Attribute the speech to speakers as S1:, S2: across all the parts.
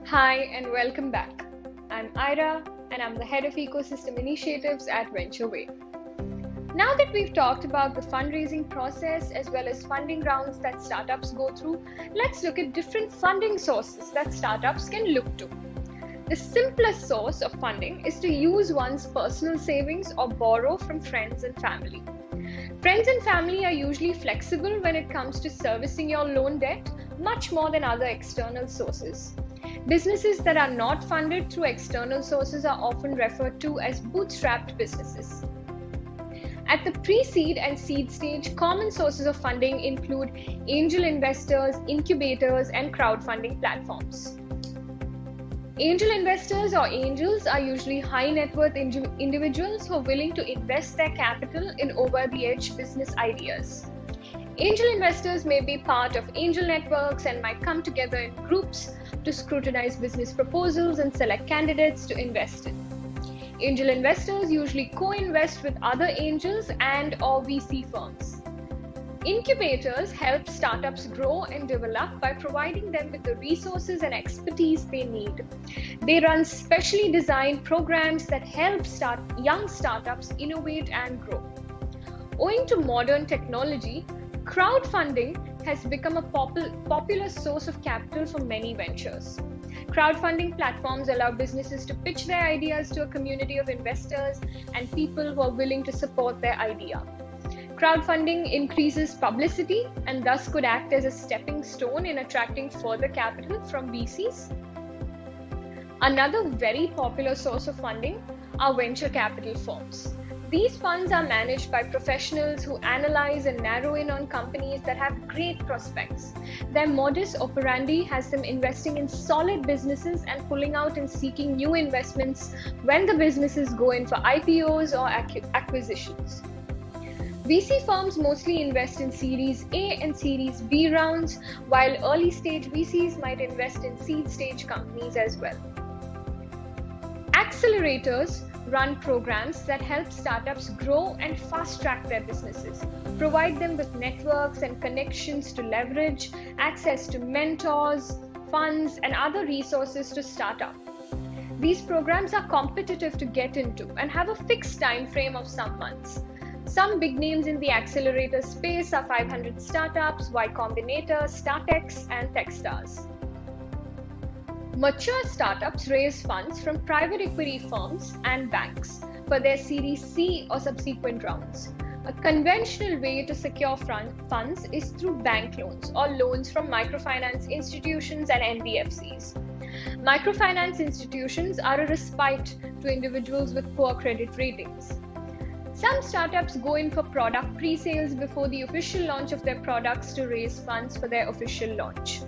S1: Hi and welcome back. I'm Ira and I'm the head of ecosystem initiatives at VentureWay. Now that we've talked about the fundraising process as well as funding rounds that startups go through, let's look at different funding sources that startups can look to. The simplest source of funding is to use one's personal savings or borrow from friends and family. Friends and family are usually flexible when it comes to servicing your loan debt, much more than other external sources. Businesses that are not funded through external sources are often referred to as bootstrapped businesses. At the pre-seed and seed stage, common sources of funding include angel investors, incubators, and crowdfunding platforms. Angel investors or angels are usually high net worth individuals who are willing to invest their capital in over-the-edge business ideas. Angel investors may be part of angel networks and might come together in groups to scrutinize business proposals and select candidates to invest in. Angel investors usually co-invest with other angels and/or VC firms. Incubators help startups grow and develop by providing them with the resources and expertise they need. They run specially designed programs that help young startups innovate and grow. Owing to modern technology, crowdfunding has become a popular source of capital for many ventures. Crowdfunding platforms allow businesses to pitch their ideas to a community of investors and people who are willing to support their idea. Crowdfunding increases publicity and thus could act as a stepping stone in attracting further capital from VCs. Another very popular source of funding are venture capital firms. These funds are managed by professionals who analyze and narrow in on companies that have great prospects. Their modus operandi has them investing in solid businesses and pulling out and seeking new investments when the businesses go in for IPOs or acquisitions. VC firms mostly invest in Series A and Series B rounds, while early stage VCs might invest in seed stage companies as well. Accelerators run programs that help startups grow and fast-track their businesses, provide them with networks and connections to leverage, access to mentors, funds, and other resources to start up. These programs are competitive to get into and have a fixed time frame of some months. Some big names in the accelerator space are 500 Startups, Y Combinator, StartX, and Techstars. Mature startups raise funds from private equity firms and banks for their Series C or subsequent rounds. A conventional way to secure funds is through bank loans or loans from microfinance institutions and NBFCs. Microfinance institutions are a respite to individuals with poor credit ratings. Some startups go in for product pre-sales before the official launch of their products to raise funds for their official launch.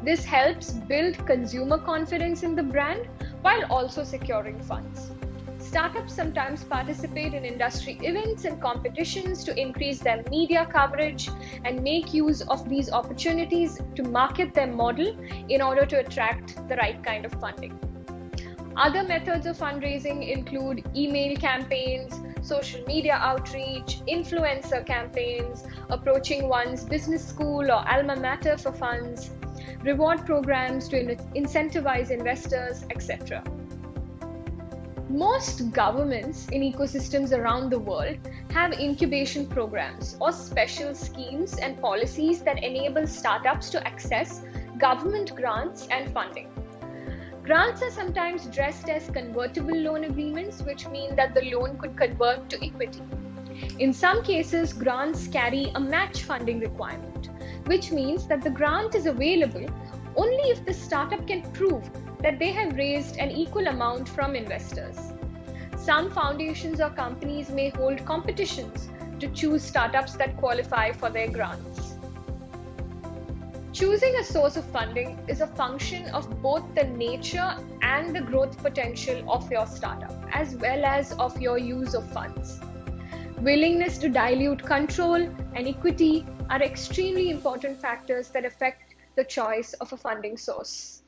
S1: This helps build consumer confidence in the brand while also securing funds. Startups sometimes participate in industry events and competitions to increase their media coverage and make use of these opportunities to market their model in order to attract the right kind of funding. Other methods of fundraising include email campaigns, social media outreach, influencer campaigns, approaching one's business school or alma mater for funds, reward programs to incentivize investors, etc. Most governments in ecosystems around the world have incubation programs or special schemes and policies that enable startups to access government grants and funding. Grants are sometimes dressed as convertible loan agreements, which mean that the loan could convert to equity. In some cases, grants carry a match funding requirement, which means that the grant is available only if the startup can prove that they have raised an equal amount from investors. Some foundations or companies may hold competitions to choose startups that qualify for their grants. Choosing a source of funding is a function of both the nature and the growth potential of your startup, as well as of your use of funds. Willingness to dilute control and equity are extremely important factors that affect the choice of a funding source.